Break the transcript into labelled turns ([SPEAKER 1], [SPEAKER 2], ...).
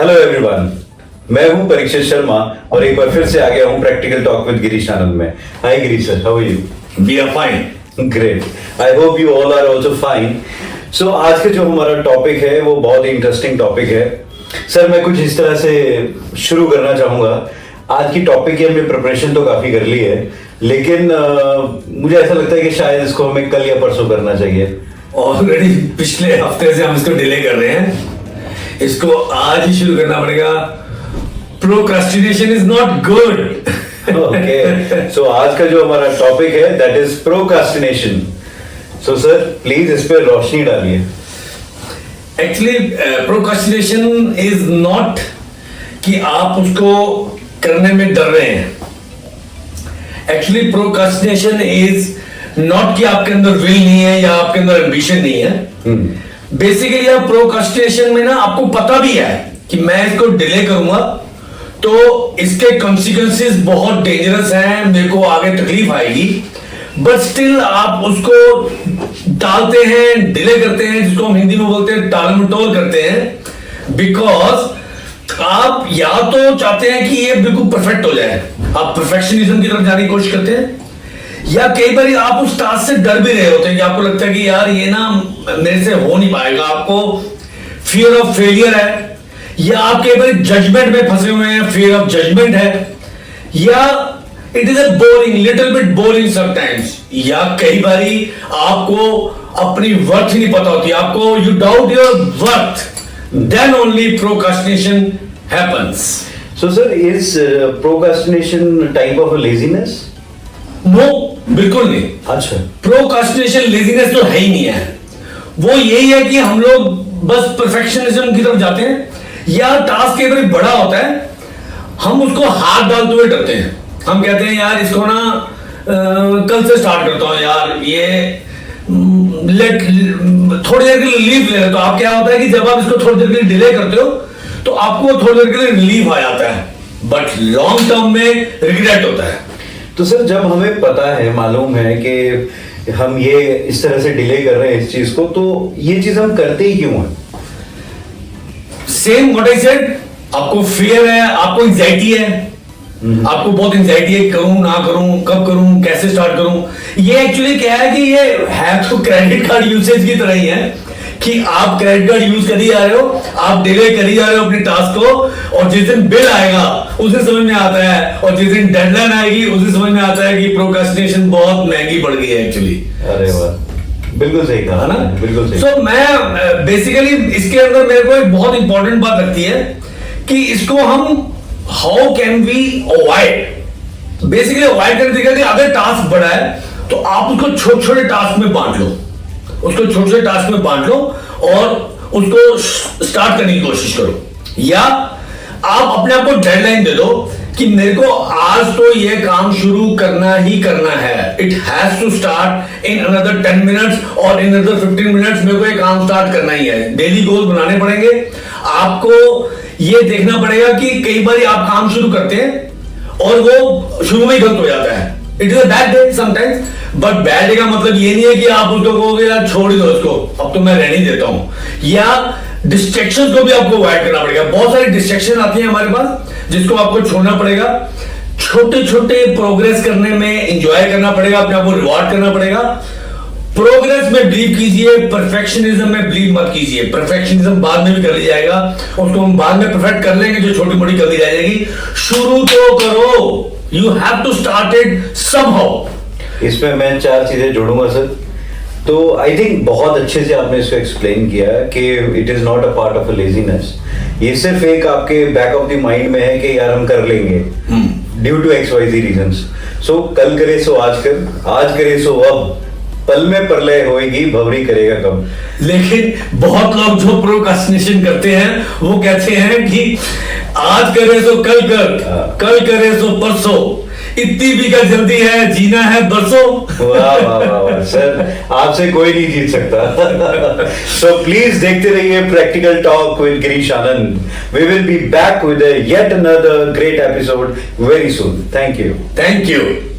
[SPEAKER 1] Hello everyone, मैं हूं परीक्षित शर्मा और एक बार फिर से आ गया हूं practical talk with Girish Anand में। Hi Girish sir, how are you?
[SPEAKER 2] We are fine.
[SPEAKER 1] Great, I hope you all are also fine. So आज का जो हमारा टॉपिक है वो बहुत ही इंटरेस्टिंग टॉपिक है। सर मैं कुछ इस तरह से शुरू करना चाहूंगा। आज की टॉपिक की हमने प्रिपरेशन तो काफी कर ली है, लेकिन मुझे ऐसा लगता है कि शायद इसको हमें कल या परसों करना चाहिए।
[SPEAKER 2] ऑलरेडी पिछले हफ्ते से हम इसको डिले कर रहे हैं, इसको आज ही शुरू करना पड़ेगा। Procrastination is not good.
[SPEAKER 1] Okay, so आज का जो हमारा टॉपिक है that is procrastination. So sir please इस पे रोशनी डालिए।
[SPEAKER 2] एक्चुअली प्रोक्रास्टिनेशन इज नॉट कि आप उसको करने में डर रहे हैं। एक्चुअली प्रोक्रास्टिनेशन इज नॉट कि आपके अंदर विल नहीं है या आपके अंदर एम्बिशन नहीं है। बेसिकली आप प्रोक्रास्टिनेशन में ना आपको पता भी है कि मैं इसको डिले करूंगा तो इसके कॉन्सिक्वेंसेस बहुत डेंजरस हैं, मेरे को आगे तकलीफ आएगी, बट स्टिल आप उसको टालते हैं, डिले करते हैं, जिसको हम हिंदी में बोलते हैं टाल मटोल करते हैं। बिकॉज आप या तो चाहते हैं कि ये बिल्कुल परफेक्ट हो जाए, आप परफेक्शनिज्म की तरफ जाने की कोशिश करते हैं, या कई बार आप उस टास्क से डर भी रहे होते हैं कि आपको लगता है कि यार ये ना मेरे से हो नहीं पाएगा, आपको फियर ऑफ फेलियर है, या आप कई बार जजमेंट में फंसे हुए हैं, फियर ऑफ जजमेंट है, या it is a boring, little bit boring sometimes, या कई बारी आपको अपनी वर्थ ही नहीं पता होती, आपको you doubt your worth, then only procrastination happens.
[SPEAKER 1] So sir is procrastination type of laziness?
[SPEAKER 2] No, बिल्कुल नहीं।
[SPEAKER 1] अच्छा,
[SPEAKER 2] प्रोक्रास्टिनेशन लेजीनेस तो है ही नहीं है, वो यही है कि हम लोग बस परफेक्शनिज्म की तरफ जाते हैं, या टास्क के बड़े बड़ा होता है, हम उसको हाथ डालते हुए डरते हैं। हम कहते हैं यार इसको ना कल से स्टार्ट करता हूं यार, ये लेट थोड़ी देर के लिए रिलीफ ले रहे। तो आप क्या होता है कि जब आप इसको थोड़ी देर के लिए डिले करते हो तो आपको थोड़ी देर के लिए रिलीफ आ जाता है, बट लॉन्ग टर्म में रिग्रेट होता है।
[SPEAKER 1] तो सर जब हमें पता है, मालूम है कि हम ये इस तरह से डिले कर रहे हैं इस चीज को, तो ये चीज हम करते ही क्यों हैं?
[SPEAKER 2] सेम व्हाट आई सेड, आपको फियर है, आपको एंजाइटी है, आपको बहुत एंजाइटी है, करूं ना करूं, कब करूं, कैसे स्टार्ट करूं। ये एक्चुअली क्या है कि ये है तो क्रेडिट कार्ड यूसेज की तरह ही है कि आप क्रेडिट कार्ड यूज कर ही जा रहे हो, आप डिले कर ही जा रहे हो अपने टास्क को, और जिस दिन बिल आएगा उस दिन समझ में आता है, और जिस दिन डेडलाइन आएगी उस दिन समझ में आता है कि प्रोक्रास्टिनेशन बहुत महंगी पड़ गई है एक्चुअली।
[SPEAKER 1] अरे वाह, बिल्कुल सही कहा ना, बिल्कुल सही।
[SPEAKER 2] सो मैं बेसिकली इसके अंदर मेरे को एक बहुत इंपॉर्टेंट बात लगती है कि इसको हम how can we avoid. Basically avoid करने देखा कि अगर टास्क बड़ा है तो आप उसको छोटे छोटे टास्क में बांट लो, उसको छोटे छोटे टास्क में बांट लो और उसको स्टार्ट करने की कोशिश करो, या आप अपने आप को डेडलाइन दे दो कि मेरे को आज तो ये काम शुरू करना ही करना है। It has to start in another 10 minutes और इन अनदर 15 मिनट्स मेरे को ये काम स्टार्ट करना ही है। डेली गोल बनाने पड़ेंगे, आपको ये देखना पड़ेगा कि कई बार आप काम शुरू करते हैं और वो शुरू में ही गलत हो जाता है। It is a bad day sometimes, but bad day का मतलब ये नहीं है कि आप उसको कहोगे यार छोड़ दो इसको, अब तो मैं रहने ही देता हूं, या डिस्ट्रैक्शंस को भी आपको अवॉइड करना पड़ेगा। बहुत सारी डिस्ट्रैक्शन आती है हमारे पास जिसको आपको छोड़ना पड़ेगा। छोटे छोटे प्रोग्रेस करने में एंजॉय करना पड़ेगा, अपने आप को रिवॉर्ड करना पड़ेगा। प्रोग्रेस में बिलीव कीजिए, परफेक्शनिज्म में बिलीव मत कीजिए। परफेक्शनिज्म बाद में भी कर लिया जाएगा, उसको हम बाद में परफेक्ट कर लेंगे, जो छोटी मोटी कर ली जाएगी। शुरू तो करो, you have to start it somehow.
[SPEAKER 1] इसमें मैं 4 चीजें जोड़ूंगा सर। तो आई थिंक बहुत अच्छे से आपने इसको एक्सप्लेन किया कि it is not a part of a laziness. ये सिर्फ एक आपके बैक ऑफ द माइंड में है कि यार हम कर लेंगे ड्यू टू XYZ रीजंस। सो कल करे सो आज कर, आज करे सो अब, पल में प्रलय होएगी भवरी करेगा कब।
[SPEAKER 2] लेकिन बहुत लोग जो प्रोक्रास्टिनेशन करते हैं वो कहते हैं कि आज करे सो कल कर, कल करे सो परसों, इतनी भी क्या जल्दी है, जीना है बरसों।
[SPEAKER 1] वाह वाह वाह सर, आपसे कोई नहीं जीत सकता। सो प्लीज देखते रहिए practical talk with Girish Anand. We will be back with yet another great episode very soon. Thank you.
[SPEAKER 2] Thank you.